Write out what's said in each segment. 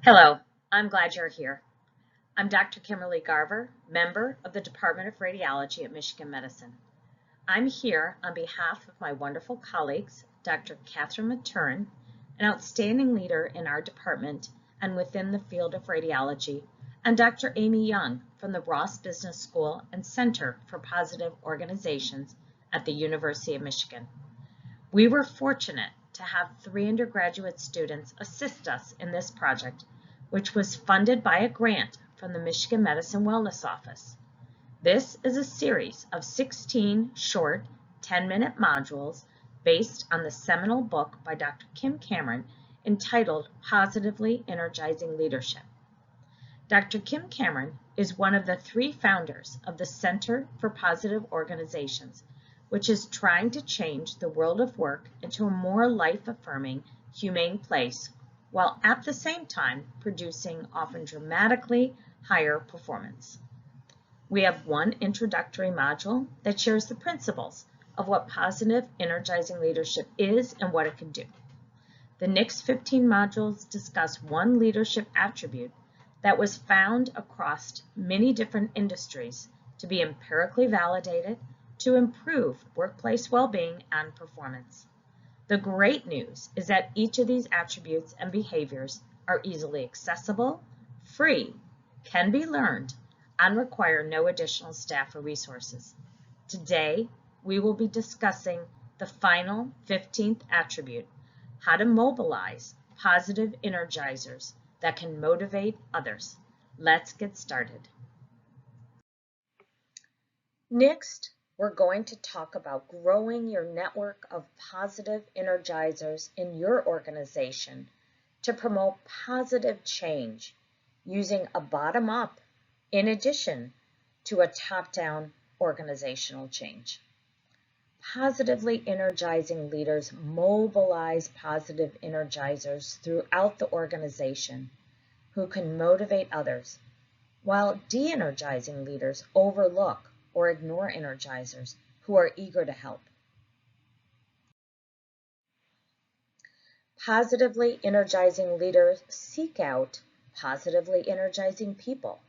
Hello, I'm glad you're here. I'm Dr. Kimberly Garver, member of the Department of Radiology at Michigan Medicine. I'm here on behalf of my wonderful colleagues, Dr. Catherine Maturin, an outstanding leader in our department and within the field of radiology, and Dr. Amy Young from the Ross Business School and Center for Positive Organizations at the University of Michigan. We were fortunate to have 3 undergraduate students assist us in this project, which was funded by a grant from the Michigan Medicine Wellness Office. This is a series of 16 short 10-minute modules based on the seminal book by Dr. Kim Cameron entitled Positively Energizing Leadership. Dr. Kim Cameron is one of the 3 founders of the Center for Positive Organizations, which is trying to change the world of work into a more life-affirming, humane place, while at the same time producing often dramatically higher performance. We have one introductory module that shares the principles of what positive, energizing leadership is and what it can do. The next 15 modules discuss one leadership attribute that was found across many different industries to be empirically validated to improve workplace well-being and performance. The great news is that each of these attributes and behaviors are easily accessible, free, can be learned, and require no additional staff or resources. Today, we will be discussing the final 15th attribute, how to mobilize positive energizers that can motivate others. Let's get started. Next, we're going to talk about growing your network of positive energizers in your organization to promote positive change using a bottom-up in addition to a top-down organizational change. Positively energizing leaders mobilize positive energizers throughout the organization who can motivate others, while de-energizing leaders overlook or ignore energizers who are eager to help. Positively energizing leaders seek out positively energizing people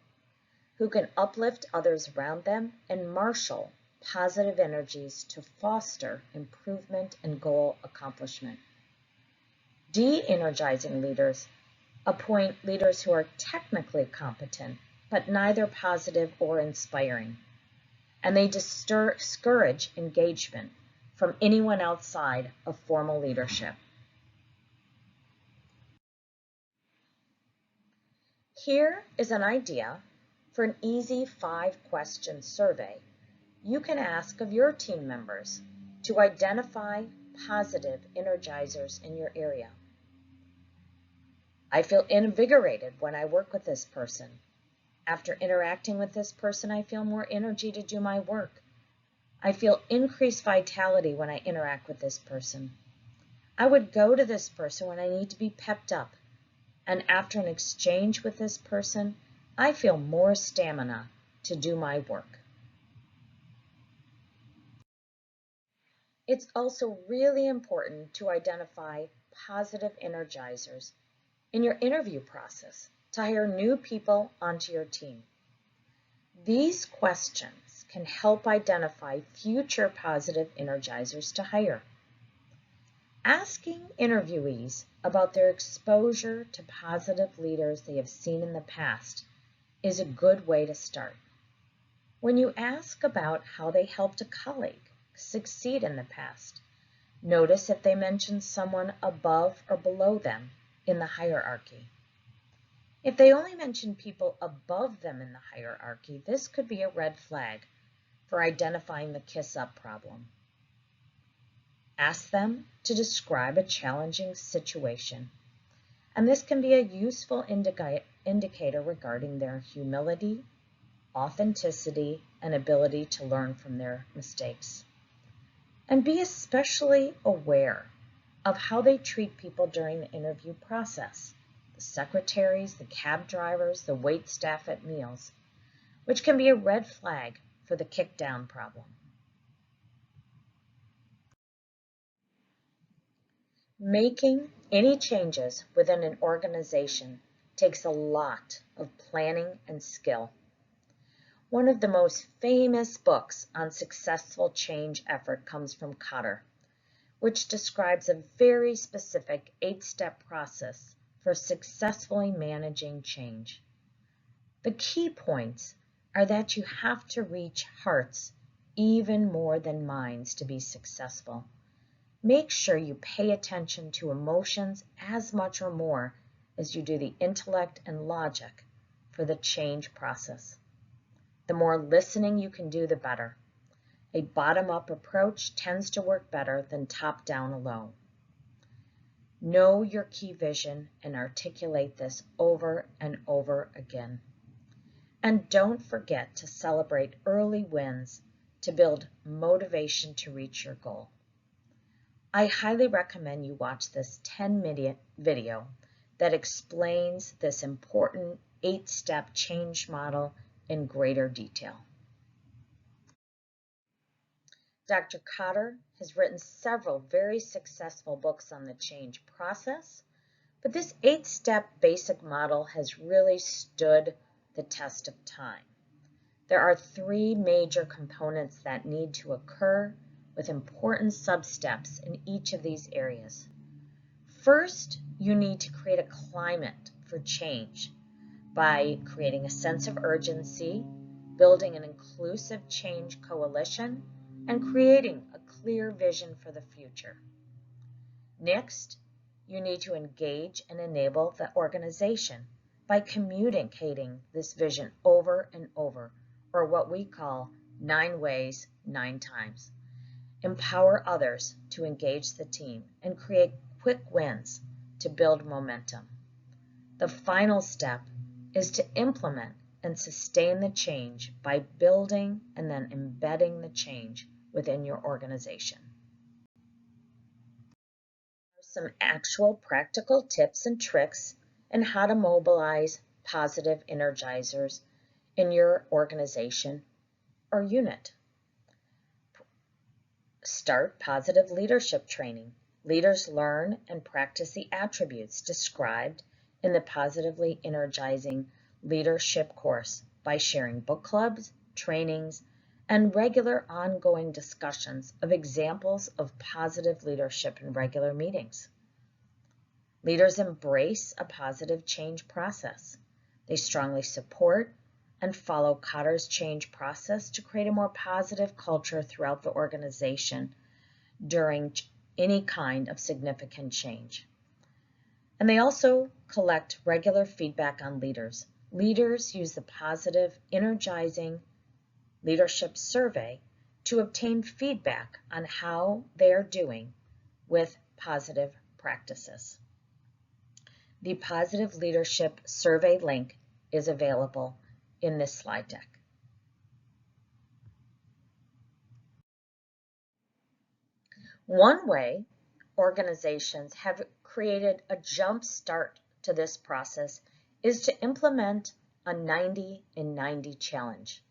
who can uplift others around them and marshal positive energies to foster improvement and goal accomplishment. De-energizing leaders appoint leaders who are technically competent but neither positive or inspiring, and they discourage engagement from anyone outside of formal leadership. Here is an idea for an easy 5-question survey you can ask of your team members to identify positive energizers in your area. I feel invigorated when I work with this person. After interacting with this person, I feel more energy to do my work. I feel increased vitality when I interact with this person. I would go to this person when I need to be pepped up. And after an exchange with this person, I feel more stamina to do my work. It's also really important to identify positive energizers in your interview process to hire new people onto your team. These questions can help identify future positive energizers to hire. Asking interviewees about their exposure to positive leaders they have seen in the past is a good way to start. When you ask about how they helped a colleague succeed in the past, notice if they mention someone above or below them in the hierarchy. If they only mention people above them in the hierarchy, this could be a red flag for identifying the kiss-up problem. Ask them to describe a challenging situation, and this can be a useful indicator regarding their humility, authenticity, and ability to learn from their mistakes. And be especially aware of how they treat people during the interview process. The secretaries, the cab drivers, the wait staff at meals, which can be a red flag for the kick-down problem. Making any changes within an organization takes a lot of planning and skill. One of the most famous books on successful change effort comes from Kotter, which describes a very specific 8-step process for successfully managing change. The key points are that you have to reach hearts even more than minds to be successful. Make sure you pay attention to emotions as much or more as you do the intellect and logic for the change process. The more listening you can do, the better. A bottom-up approach tends to work better than top-down alone. Know your key vision and articulate this over and over again. And don't forget to celebrate early wins to build motivation to reach your goal. I highly recommend you watch this 10-minute video that explains this important 8-step change model in greater detail. Dr. Kotter has written several very successful books on the change process, but this 8-step basic model has really stood the test of time. There are 3 major components that need to occur with important sub-steps in each of these areas. First, you need to create a climate for change by creating a sense of urgency, building an inclusive change coalition, and creating a clear vision for the future. Next, you need to engage and enable the organization by communicating this vision over and over, or what we call 9 ways, 9 times. Empower others to engage the team and create quick wins to build momentum. The final step is to implement and sustain the change by building and then embedding the change within your organization. Some actual practical tips and tricks on how to mobilize positive energizers in your organization or unit. Start positive leadership training. Leaders learn and practice the attributes described in the Positively Energizing Leadership course by sharing book clubs, trainings, and regular ongoing discussions of examples of positive leadership in regular meetings. Leaders embrace a positive change process. They strongly support and follow Kotter's change process to create a more positive culture throughout the organization during any kind of significant change. And they also collect regular feedback on leaders. Leaders use the Positive Energizing Leadership Survey to obtain feedback on how they are doing with positive practices. The Positive Leadership Survey link is available in this slide deck. One way organizations have created a jump start to this process is to implement a 90 in 90 challenge.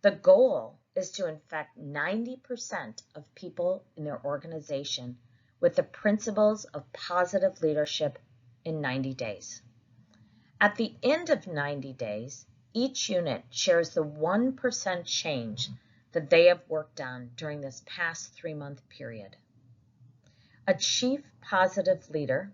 The goal is to infect 90% of people in their organization with the principles of positive leadership in 90 days. At the end of 90 days, each unit shares the 1% change that they have worked on during this past 3-month period. A chief positive leader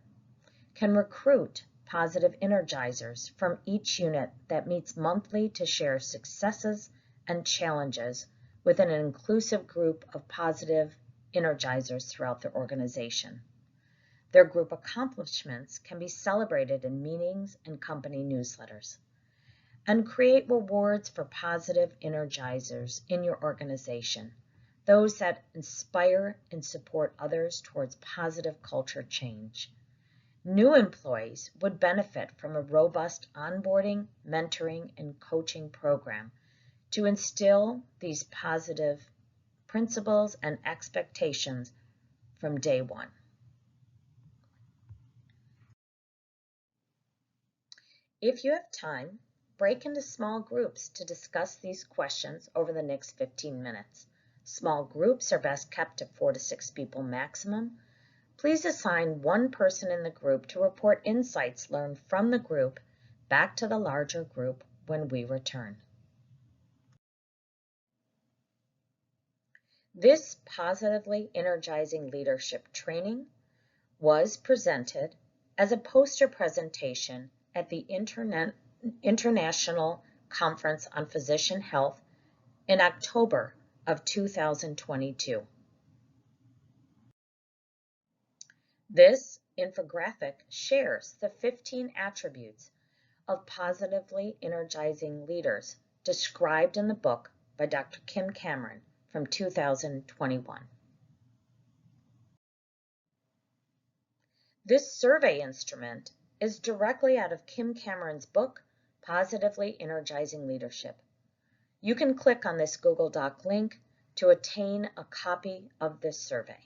can recruit positive energizers from each unit that meets monthly to share successes and challenges within an inclusive group of positive energizers throughout the organization. Their group accomplishments can be celebrated in meetings and company newsletters. And create rewards for positive energizers in your organization, those that inspire and support others towards positive culture change. New employees would benefit from a robust onboarding, mentoring, and coaching program to instill these positive principles and expectations from day one. If you have time, break into small groups to discuss these questions over the next 15 minutes. Small groups are best kept to 4 to 6 people maximum. Please assign one person in the group to report insights learned from the group back to the larger group when we return. This positively energizing leadership training was presented as a poster presentation at the International Conference on Physician Health in October of 2022. This infographic shares the 15 attributes of positively energizing leaders described in the book by Dr. Kim Cameron from 2021. This survey instrument is directly out of Kim Cameron's book, Positively Energizing Leadership. You can click on this Google Doc link to obtain a copy of this survey.